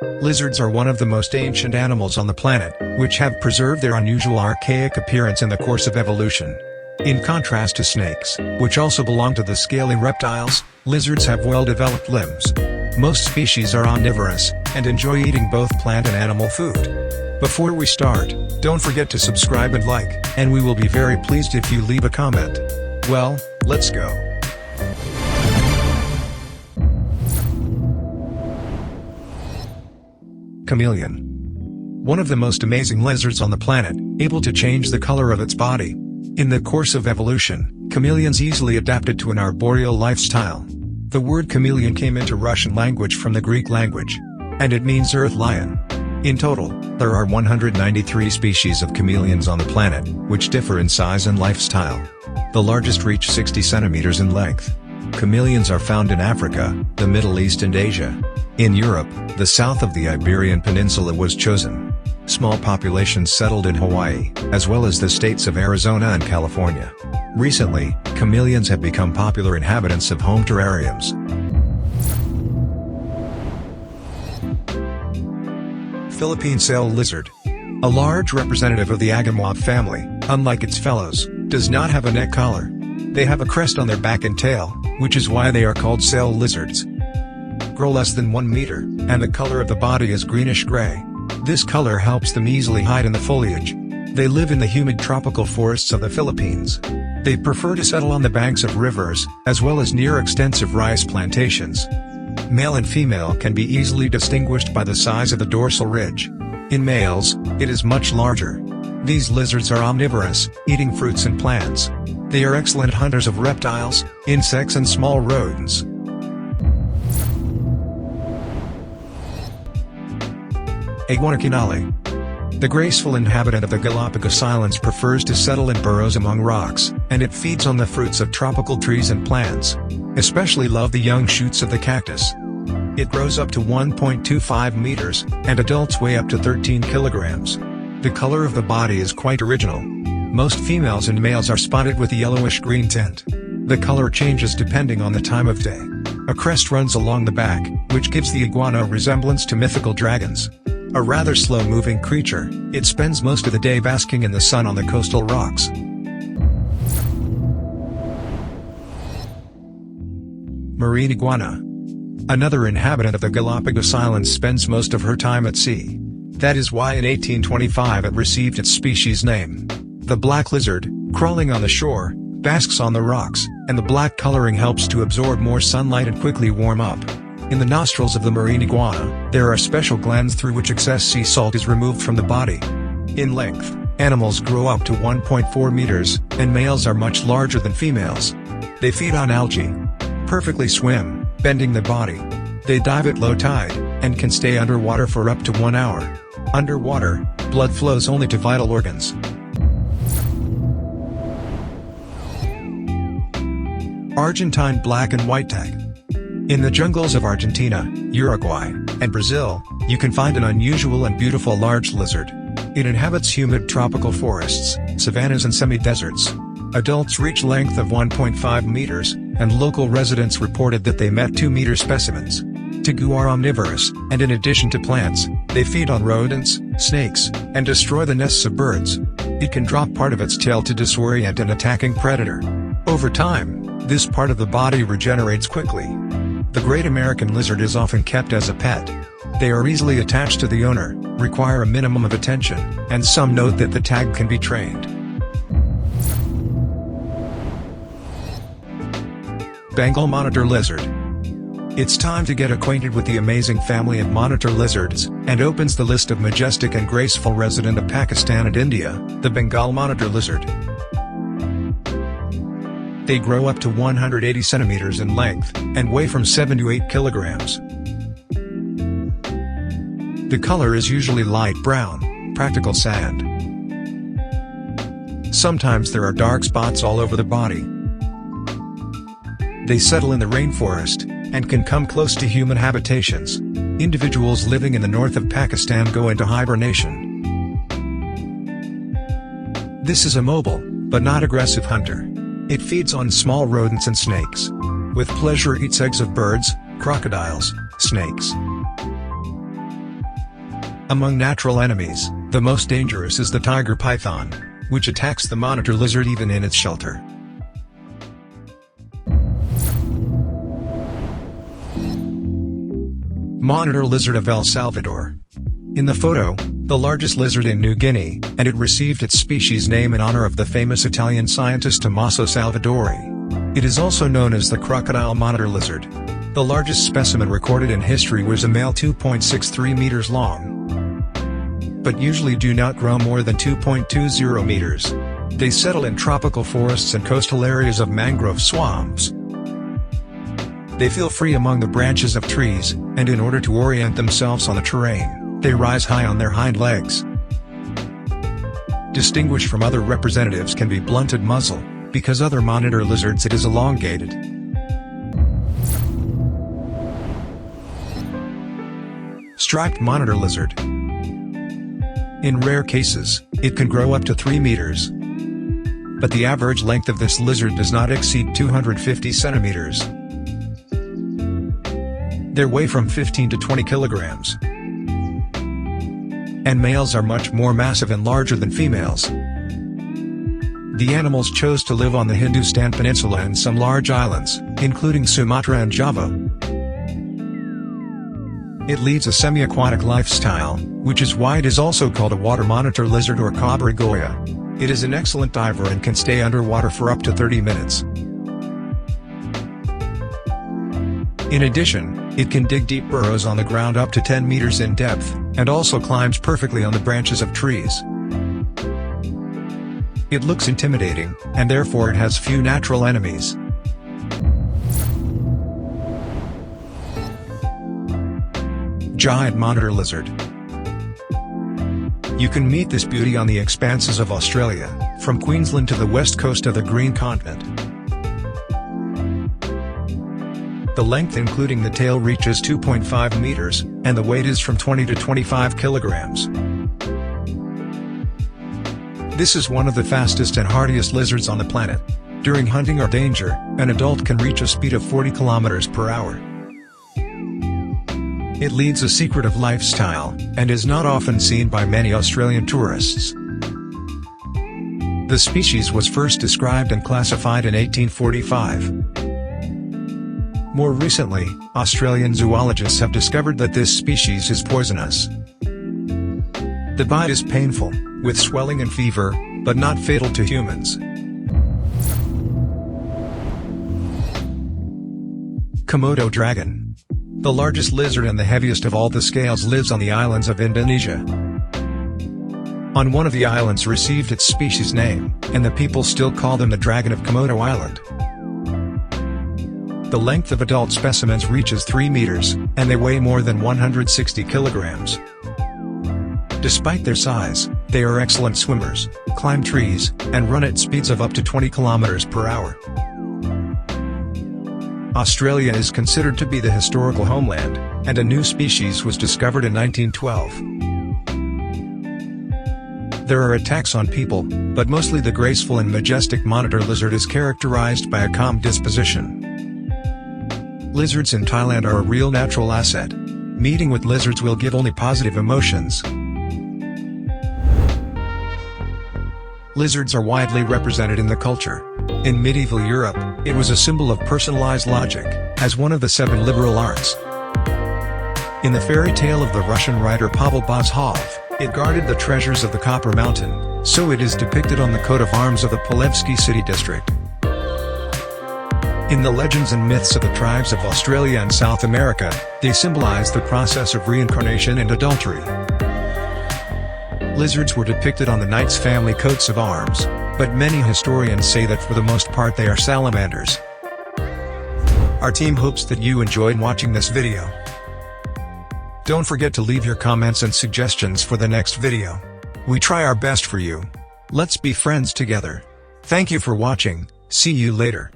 Lizards are one of the most ancient animals on the planet, which have preserved their unusual archaic appearance in the course of evolution. In contrast to snakes, which also belong to the scaly reptiles, lizards have well-developed limbs. Most species are omnivorous, and enjoy eating both plant and animal food. Before we start, don't forget to subscribe and like, and we will be very pleased if you leave a comment. Well, let's go. Chameleon. One of the most amazing lizards on the planet, able to change the color of its body. In the course of evolution, chameleons easily adapted to an arboreal lifestyle. The word chameleon came into Russian language from the Greek language, and it means earth lion. In total, there are 193 species of chameleons on the planet, which differ in size and lifestyle. The largest reach 60 centimeters in length. Chameleons are found in Africa, the Middle East and Asia. In Europe, the south of the Iberian Peninsula was chosen. Small populations settled in Hawaii, as well as the states of Arizona and California. Recently, chameleons have become popular inhabitants of home terrariums. Philippine sail lizard. A large representative of the Agamoth family, unlike its fellows, does not have a neck collar. They have a crest on their back and tail, which is why they are called sail lizards. Grow less than 1 meter, and the color of the body is greenish-gray. This color helps them easily hide in the foliage. They live in the humid tropical forests of the Philippines. They prefer to settle on the banks of rivers, as well as near extensive rice plantations. Male and female can be easily distinguished by the size of the dorsal ridge. In males, it is much larger. These lizards are omnivorous, eating fruits and plants. They are excellent hunters of reptiles, insects and small rodents. Iguana Kinali. The graceful inhabitant of the Galapagos Islands prefers to settle in burrows among rocks, and it feeds on the fruits of tropical trees and plants. Especially love the young shoots of the cactus. It grows up to 1.25 meters, and adults weigh up to 13 kilograms. The color of the body is quite original. Most females and males are spotted with a yellowish-green tint. The color changes depending on the time of day. A crest runs along the back, which gives the iguana a resemblance to mythical dragons. A rather slow-moving creature, it spends most of the day basking in the sun on the coastal rocks. Marine iguana. Another inhabitant of the Galapagos Islands spends most of her time at sea. That is why in 1825 it received its species name. The black lizard, crawling on the shore, basks on the rocks, and the black coloring helps to absorb more sunlight and quickly warm up. In the nostrils of the marine iguana, there are special glands through which excess sea salt is removed from the body. In length, animals grow up to 1.4 meters, and males are much larger than females. They feed on algae. Perfectly swim, bending the body. They dive at low tide, and can stay underwater for up to 1 hour. Underwater, blood flows only to vital organs. Argentine black and white tag. In the jungles of Argentina, Uruguay, and Brazil, you can find an unusual and beautiful large lizard. It inhabits humid tropical forests, savannas and semi-deserts. Adults reach length of 1.5 meters, and local residents reported that they met 2-meter specimens. Tegu are omnivorous, and in addition to plants, they feed on rodents, snakes, and destroy the nests of birds. It can drop part of its tail to disorient an attacking predator. Over time, this part of the body regenerates quickly. The great American lizard is often kept as a pet. They are easily attached to the owner, require a minimum of attention, and some note that the tag can be trained. Bengal monitor lizard. It's time to get acquainted with the amazing family of monitor lizards, and opens the list of majestic and graceful resident of Pakistan and India, the Bengal monitor lizard. They grow up to 180 centimeters in length, and weigh from 7 to 8 kilograms. The color is usually light brown, practical sand. Sometimes there are dark spots all over the body. They settle in the rainforest, and can come close to human habitations. Individuals living in the north of Pakistan go into hibernation. This is a mobile, but not aggressive hunter. It feeds on small rodents and snakes. With pleasure eats eggs of birds, crocodiles, snakes. Among natural enemies, the most dangerous is the tiger python, which attacks the monitor lizard even in its shelter. Monitor lizard of El Salvador. In the photo, the largest lizard in New Guinea, and it received its species name in honor of the famous Italian scientist Tommaso Salvadori. It is also known as the crocodile monitor lizard. The largest specimen recorded in history was a male 2.63 meters long, but usually do not grow more than 2.20 meters. They settle in tropical forests and coastal areas of mangrove swamps. They feel free among the branches of trees, and in order to orient themselves on the terrain, they rise high on their hind legs. Distinguished from other representatives can be blunted muzzle, because other monitor lizards it is elongated. Striped monitor lizard. In rare cases, it can grow up to 3 meters. But the average length of this lizard does not exceed 250 centimeters. They weigh from 15 to 20 kilograms. And males are much more massive and larger than females. The animals chose to live on the Hindustan Peninsula and some large islands, including Sumatra and Java. It leads a semi-aquatic lifestyle, which is why it is also called a water monitor lizard or cobra goya. It is an excellent diver and can stay underwater for up to 30 minutes. In addition, it can dig deep burrows on the ground up to 10 meters in depth, and also climbs perfectly on the branches of trees. It looks intimidating, and therefore it has few natural enemies. Giant monitor lizard. You can meet this beauty on the expanses of Australia, from Queensland to the west coast of the Green Continent. The length including the tail reaches 2.5 meters, and the weight is from 20 to 25 kilograms. This is one of the fastest and hardiest lizards on the planet. During hunting or danger, an adult can reach a speed of 40 kilometers per hour. It leads a secretive lifestyle, and is not often seen by many Australian tourists. The species was first described and classified in 1845. More recently, Australian zoologists have discovered that this species is poisonous. The bite is painful, with swelling and fever, but not fatal to humans. Komodo dragon. The largest lizard and the heaviest of all the scales lives on the islands of Indonesia. On one of the islands received its species name, and the people still call them the Dragon of Komodo Island. The length of adult specimens reaches 3 meters, and they weigh more than 160 kilograms. Despite their size, they are excellent swimmers, climb trees, and run at speeds of up to 20 kilometers per hour. Australia is considered to be the historical homeland, and a new species was discovered in 1912. There are attacks on people, but mostly the graceful and majestic monitor lizard is characterized by a calm disposition. Lizards in Thailand are a real natural asset. Meeting with lizards will give only positive emotions. Lizards are widely represented in the culture. In medieval Europe, it was a symbol of personalized logic, as one of the 7 liberal arts. In the fairy tale of the Russian writer Pavel Bozhov, it guarded the treasures of the Copper Mountain, so it is depicted on the coat of arms of the Polevsky city district. In the legends and myths of the tribes of Australia and South America, they symbolize the process of reincarnation and adultery. Lizards were depicted on the knight's family coats of arms, but many historians say that for the most part they are salamanders. Our team hopes that you enjoyed watching this video. Don't forget to leave your comments and suggestions for the next video. We try our best for you. Let's be friends together. Thank you for watching, see you later.